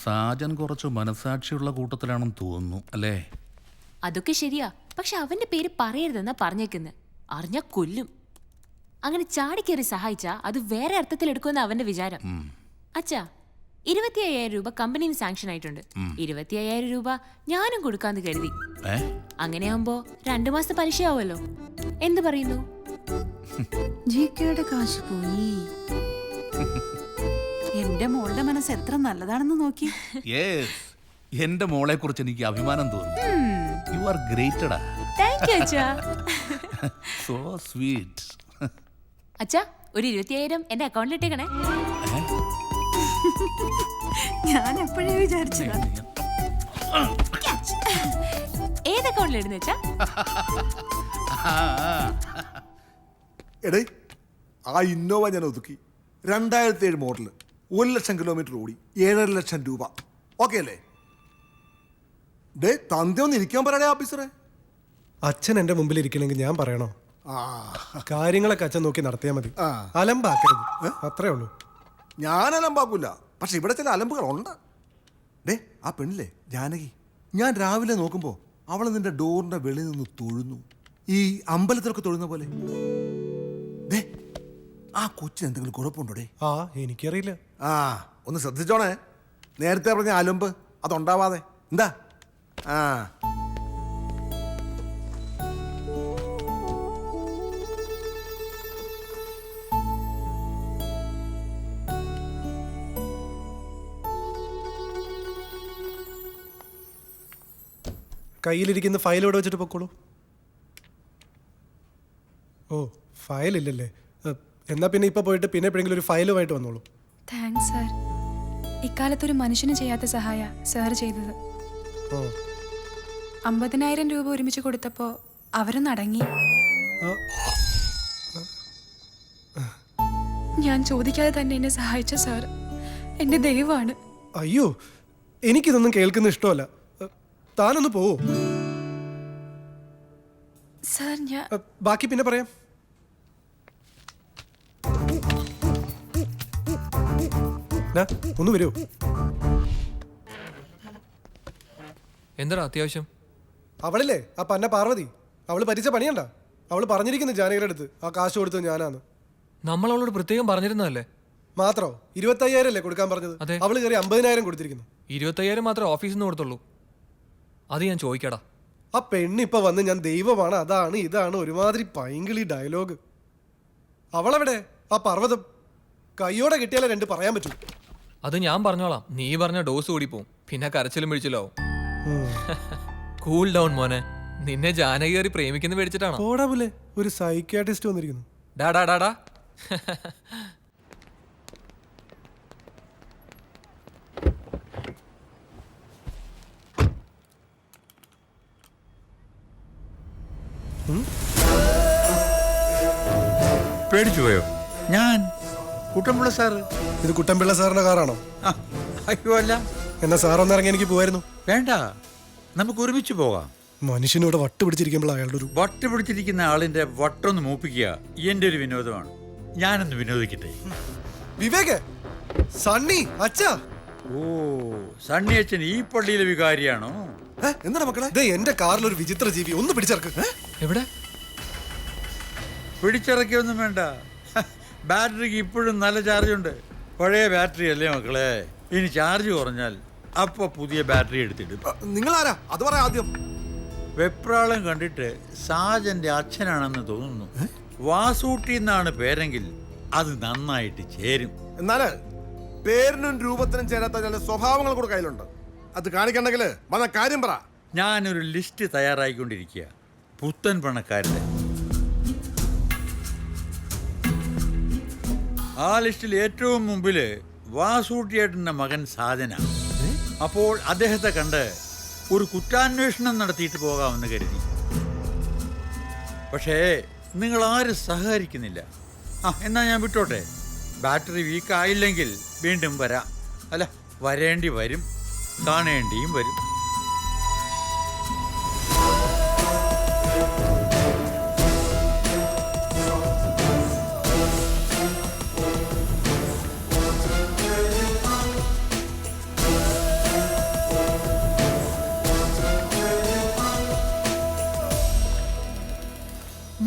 സാജൻ കുറച്ച് മനസാക്ഷിയുള്ള കൂട്ടത്തിലാണെന്ന് തോന്നുന്നു അല്ലേ? അതൊക്കെ ശരിയാ, പക്ഷെ അവന്റെ പേര് പറയരുതെന്നാ പറഞ്ഞേക്കുന്ന്. അറിഞ്ഞ കൊല്ലും. അങ്ങനെ ചാടിക്കേറി സഹായിച്ചാ അത് വേറെ അർത്ഥത്തിൽ എടുക്കുമെന്ന് അവന്റെ വിചാരം. അച്ഛാ, 25,000 രൂപ കമ്പനിന്ന് സാങ്ഷൻ ആയിട്ടുണ്ട്. 25,000 രൂപ ഞാനും കൊടുക്കാന്ന് കരുതി. അങ്ങനെയാവുമ്പോ 2 മാസത്തെ പലിശയാവുമല്ലോ. എന്ത് പറയുന്നു? ജികെയുടെ കാശ് പോയി. എന്റെ മോളുടെ മനസ്സ് എത്ര നല്ലതാണെന്ന് നോക്കി. എന്റെ മോളെ കുറിച്ച് എനിക്ക് അഭിമാനം തോന്നുന്നു. യു ആർ ഗ്രേറ്റഡാ. താങ്ക് യു അച്ഛാ. So sweet. അച്ഛാ, ഒരു 25,000 എന്റെ അക്കൗണ്ടിൽ ഇട്ടേക്കണേ. ഞാൻ എപ്പോഴേ വിചാരിച്ചതാ. ഏത് അക്കൗണ്ടിൽ ഇടുന്ന അച്ഛാ? എടേ, ആ ഇന്നോവ ഞാൻ ഒതുക്കി. 2007 മോഡല്, 1,00,000 കിലോമീറ്റർ ഓടി, 7.5 ലക്ഷം രൂപ. ഓക്കെ അല്ലേ? ഡേ, തന്ത ഒന്ന് ഇരിക്കാൻ പറയണേ ഓഫീസറെ. അച്ഛൻ എന്റെ മുമ്പിൽ ഇരിക്കണമെങ്കിൽ ഞാൻ പറയണോ? കാര്യങ്ങളൊക്കെ അച്ഛൻ നോക്കി നടത്തിയാൽ മതി. അലമ്പാക്കരുത്, അത്രേ ഉള്ളൂ. ഞാൻ അലമ്പാക്കൂല, പക്ഷെ ഇവിടെ ചില അലമ്പുകളുണ്ട്. ഡേ, ആ പെണ്ണില്ലേ ജാനകി, ഞാൻ രാവിലെ നോക്കുമ്പോ അവൾ നിന്റെ ഡോറിന്റെ വെളിയിൽ നിന്ന് തൊഴുന്നു, ഈ അമ്പലത്തിലൊക്കെ തൊഴുന്ന പോലെ. ഡേ, ആ കൊച്ചിന് എന്തെങ്കിലും കുഴപ്പമുണ്ടോ? ഡേ, എനിക്കറിയില്ല. ഒന്ന് ശ്രദ്ധിച്ചോണേ. നേരത്തെ പറഞ്ഞ അലമ്പ് അതുണ്ടാവാതെ. എന്താ? കയ്യിലിരിക്കുന്ന ഫയൽ ഇവിടെ വെച്ചിട്ട് പൊക്കോളൂ. ഓ, ഫയലില്ലല്ലേ? എന്നാ പിന്നെ ഇപ്പൊ പോയിട്ട് പിന്നെ എപ്പോഴെങ്കിലും ഒരു ഫയലുമായിട്ട് വന്നോളൂ. Thanks sir. ഇക്കാലത്തൊരു മനുഷ്യന് ചെയ്യാത്ത സഹായ സാർ ചെയ്തത്. 50,000 രൂപ ഒരുമിച്ച് കൊടുത്തപ്പോ അവരൊന്ന് അടങ്ങി. ഞാൻ ചോദിക്കാതെ തന്നെ എന്നെ സഹായിച്ച സാർ എന്റെ ദൈവമാണ്. അയ്യോ, എനിക്കിതൊന്നും കേൾക്കുന്ന ഇഷ്ടമല്ല. താനൊന്ന് പോവോ? സാർ ഞാൻ ബാക്കി പിന്നെ പറയാം. ഒന്ന് വരുമോ? എന്താ അത്യാവശ്യം? അവളില്ലേ, ആ പന്ന പാർവതി, അവള് പരിച്ച പണിയണ്ട. അവള് പറഞ്ഞിരിക്കുന്നു ജാനകിയുടെ അടുത്ത് ആ കാശ് കൊടുത്തത് ഞാനാന്ന്. നമ്മൾ അവളോട് പ്രത്യേകം പറഞ്ഞിരുന്നതല്ലേ? മാത്രോ? 25,000 അല്ലേ കൊടുക്കാൻ പറഞ്ഞത്? അവള് കയറി 50,000 കൊടുത്തിരിക്കുന്നു. 25,000 മാത്രമേ ഓഫീസിൽ നിന്ന് കൊടുത്തുള്ളൂ. അത് ഞാൻ ചോദിക്കടാ. ആ പെണ്ണിപ്പൊ വന്ന് ഞാൻ ദൈവമാണ് അതാണ് ഇതാണ് ഒരുമാതിരി പൈങ്കിളി ഡയലോഗ്. അവളെവിടെ? ആ പർവ്വതം കയ്യോടെ കിട്ടിയാലേ 2 പറയാൻ പറ്റൂ. അത് ഞാൻ പറഞ്ഞോളാം. നീ പറഞ്ഞ ഡോസ് കൂടി പോവും, പിന്നെ കരച്ചിലും പിടിച്ചിലാവും. കൂൾ ഡൗൺ മോനെ. നിന്നെ ജാനകി കയറി പ്രേമിക്കുന്ന പേടിച്ചിട്ടാണോ? പോടാ പോലെ, ഒരു സൈക്യാട്രിസ്റ്റ് വന്നിരിക്കുന്നു. ഡാടാ ഡാടാ. പേടിച്ചു പോയോ? ഞാൻ കുട്ടമ്പിള്ള സാറ്. ഇത് കുട്ടമ്പിള്ള സാറിന്റെ കാറാണോ? അയ്യോ അല്ല. എന്നാ സാറൊന്ന് ഇറങ്ങി എനിക്ക് പോവായിരുന്നു. വേണ്ട, നമുക്ക് ഒരുമിച്ച് പോകാം. മനുഷ്യനോട് വട്ട് പിടിച്ചിരിക്കുമ്പോൾ അയാളുടെ ഒരു വട്ട് പിടിച്ചിരിക്കുന്ന ആളിന്റെ വട്ടൊന്ന് മൂപ്പിക്കുക എന്റെ ഒരു വിനോദമാണ്. ഞാനൊന്ന് വിനോദിക്കട്ടെ. വിവേക്, സണ്ണി അച്ഛാ. ഓ, സണ്ണി അച്ഛൻ ഈ പള്ളിയിലെ വികാരിയാണോ? എന്താ മക്കളെ? എന്റെ കാറിൽ ഒരു വിചിത്ര ജീവി, ഒന്ന് പിടിച്ചിറക്ക്. എവിടെ? പിടിച്ചിറക്കിയൊന്നും വേണ്ട. ബാറ്ററിക്ക് ഇപ്പോഴും നല്ല ചാർജ് ഉണ്ട്. പഴയ ബാറ്ററി അല്ലേ മക്കളെ? ഇനി ചാർജ് കുറഞ്ഞാൽ അപ്പൊ പുതിയ ബാറ്ററി എടുത്തിടും. നിങ്ങളാരാ അത് പറയാ ആദ്യം. വെപ്രാളം കണ്ടിട്ട് സാജന്റെ അച്ഛനാണെന്ന് തോന്നുന്നു. വാസൂട്ടി എന്നാണ് പേരെങ്കിൽ അത് നന്നായിട്ട് ചേരും. എന്നാല് പേരിനും രൂപത്തിനും ചേരാത്ത ചില സ്വഭാവങ്ങൾ കൂടെ കയ്യിലുണ്ട്. അത് കാണിക്കണ്ടെങ്കിൽ വന്ന കാര്യം പറ. ഞാനൊരു ലിസ്റ്റ് തയ്യാറായിക്കൊണ്ടിരിക്കുക, പുത്തൻ പണക്കാരുടെ. ആ ലിസ്റ്റിൽ ഏറ്റവും മുമ്പില് വാസൂട്ടിയേട്ടൻ്റെ മകൻ സാജന. അപ്പോൾ അദ്ദേഹത്തെ കണ്ട് ഒരു കുറ്റാന്വേഷണം നടത്തിയിട്ട് പോകാമെന്ന് കരുതി. പക്ഷേ നിങ്ങൾ ആരും സഹകരിക്കുന്നില്ല. എന്നാ ഞാൻ വിട്ടോട്ടെ. ബാറ്ററി വീക്കായില്ലെങ്കിൽ വീണ്ടും വരാം. അല്ല, വരേണ്ടി വരും, കാണേണ്ടിയും വരും.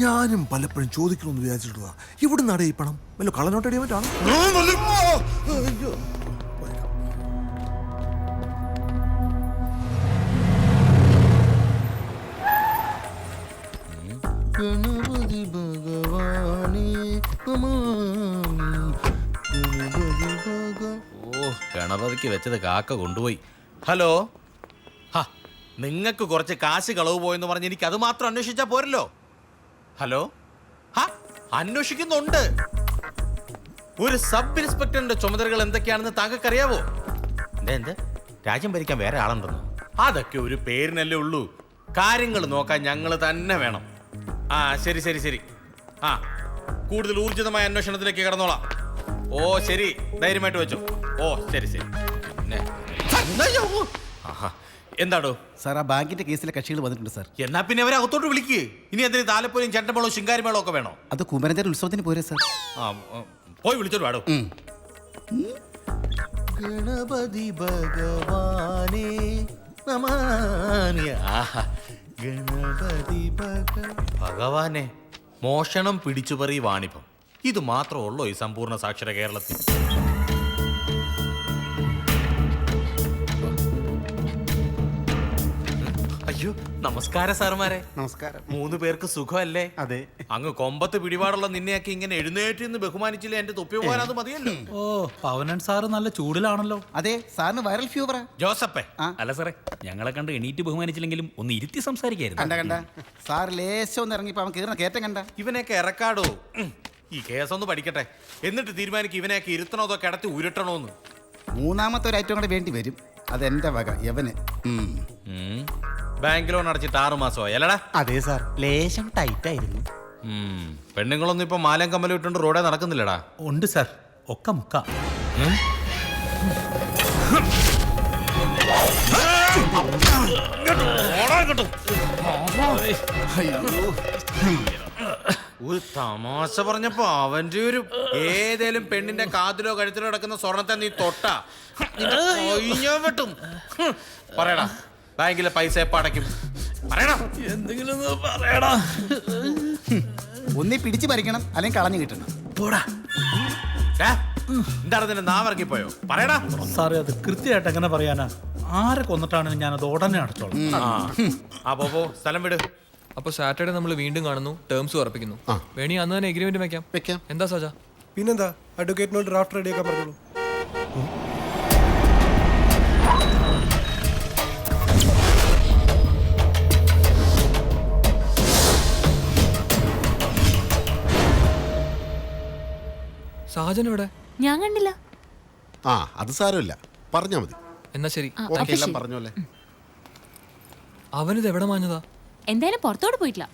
ഞാനും പലപ്പോഴും ചോദിക്കണമെന്ന് വിചാരിച്ചിട്ടുള്ളതാ. ഇവിടെ നടേ ഈ പണം വല്ല കള്ളനോട്ടടിയാൻ പറ്റാണ്. ഗണപതി ഭഗവാനേ ഓ, ഗണപതിക്ക് വെച്ചത് കാക്ക കൊണ്ടുപോയി. ഹലോ, നിങ്ങൾക്ക് കുറച്ച് കാശ് കളവ് പോയെന്ന് പറഞ്ഞ് എനിക്ക് അത് മാത്രം അന്വേഷിച്ചാൽ പോരല്ലോ. ഹലോ, അന്വേഷിക്കുന്നുണ്ട്. ഒരു സബ് ഇൻസ്പെക്ടറിന്റെ ചുമതലകൾ എന്തൊക്കെയാണെന്ന് താങ്കൾക്ക് അറിയാവോ? എന്ത് രാജ്യം ഭരിക്കാൻ വേറെ ആളുണ്ടെന്ന്? അതൊക്കെ ഒരു പേരിനല്ലേ ഉള്ളൂ. കാര്യങ്ങൾ നോക്കാൻ ഞങ്ങൾ തന്നെ വേണം. ആ ശരി ശരി ശരി. ആ കൂടുതൽ ഊർജിതമായ അന്വേഷണത്തിലേക്ക് കടന്നോളാം. ഓ ശരി, ധൈര്യമായിട്ട് വെച്ചോ. ഓ ശരി ശരി. പിന്നെ എന്താടോ സാർ, ആ ബാങ്കിന്റെ കേസിലെ കക്ഷികൾ വന്നിട്ടുണ്ട് സാർ. എന്നാ പിന്നെ അവരെ അകത്തോട്ട് വിളിക്ക്. ഇനി എന്തിന് താലപ്പൊലിയും ചെണ്ടമേളവും ശിങ്കാരിമേളവും ഒക്കെ വേണോ? അത് കുമരന്റെ ഉത്സവത്തിന് പോരെ സാർ. പോയി വിളിച്ചോട്ട് വാടോ. ഗണപതി ഭഗവാനേ നമാമി. ആഹാ, ഗണപതി ഭഗവാനെ. മോഷണം, പിടിച്ചുപറി, വാണിഭം, ഇത് മാത്രമുള്ളോ ഈ സമ്പൂർണ്ണ സാക്ഷര കേരളത്തിൽ? അയ്യോ, നമസ്കാരം സാറുമാരെ. നമസ്കാരം. 3 പേർക്ക് സുഖമല്ലേ? അതെ. അങ്ങ് കൊമ്പത്ത് പിടിപാടുള്ള നിന്നെയൊക്കെ ഇങ്ങനെ എഴുന്നേറ്റ് നിന്ന് ബഹുമാനിച്ചില്ലേ എന്റെ തൊപ്പി പോകാൻ അത് മതിയല്ലോ. ഓ, പവനൻ സാറ് നല്ല ചൂടിലാണല്ലോ. അതെ, സാറിന് വൈറൽ ഫീവറാ. ജോസപ്പേ, അല്ല സാറേ, ഞങ്ങളെ കണ്ട് എണീറ്റ് ബഹുമാനിച്ചില്ലെങ്കിലും ഒന്ന് ഇരുത്തി സംസാരിക്കായിരുന്നു. കണ്ട സാർ ലേശം ഒന്ന് ഇറങ്ങിപ്പോ അവൻ കയറുന്ന കയറ്റം കണ്ട. ഇവനെയൊക്കെ ഇറക്കാടോ. ഈ കേസൊന്ന് പഠിക്കട്ടെ, എന്നിട്ട് തീരുമാനിക്കും ഇവനെയൊക്കെ ഇരുത്തണോ അതോ കിടത്തി ഉരുട്ടണോന്ന്. മൂന്നാമത്തെ ഒരു ഐറ്റം കൂടെ വേണ്ടി വരും. അതെന്റെ വക യവന്. ബാങ്ക് ലോൺ അടച്ചിട്ട് 6 മാസമായി അല്ലടാ? അതെ സാർ, ലേശം ടൈറ്റ് ആയിരുന്നു. പെണ്ണുങ്ങളൊന്നും ഇപ്പൊ മാലം കമ്മലും ഇട്ടുകൊണ്ട് റോഡേ നടക്കുന്നില്ലടാ. ഉണ്ട് സാർ, ഒക്കെ മുക്ക. ഒരു തമാശ പറഞ്ഞപ്പോ അവന്റെ ഒരു ഏതേലും പെണ്ണിന്റെ കാതിലോ കഴുത്തിലോ കിടക്കുന്ന സ്വർണത്തെ നീ തൊട്ടാ വെട്ടും. പറയടാ, ബാങ്കിലെ പൈസ എപ്പ അടയ്ക്കും? പറയടാ, എന്തെങ്കിലും പറയടാ. ഒന്നി പിടിച്ചു പറിക്കണം, അല്ലെങ്കിൽ കളഞ്ഞു കിട്ടണം. പോടാ. എന്താണ് നിന്റെ നാവിറങ്ങിപ്പോയോ? പറയടാ. സാറേ, അത് കൃത്യമായിട്ട് എങ്ങനെ പറയാനാ? ആരെ കൊന്നിട്ടാണെങ്കിലും ഞാനത് ഉടനെ അടച്ചോളാം. പോ സ്ഥലം വിട്. അപ്പൊ സാറ്റർഡേ നമ്മൾ വീണ്ടും കാണുന്നു, ടേംസ് ഉറപ്പിക്കുന്നു. വേണി അന്ന് തന്നെ എഗ്രിമെന്റ് വെക്കാം. എന്താ സജ? പിന്നെന്താ, അഡ്വക്കേറ്റിനോട് ഡ്രാഫ്റ്റ് റെഡിയാക്കാൻ പറഞ്ഞോളൂ. സഹജൻ എവിടെ? ഞാൻ കണ്ടില്ല. അത് സാരമില്ല, പറഞ്ഞാ മതി. എന്നാ ശരി. എല്ലാം പറഞ്ഞോല്ലേ. അവനിത് എവിടെ മാഞ്ഞതാ? എന്തായാലും പുറത്തോട്ട് പോയിട്ടില്ല.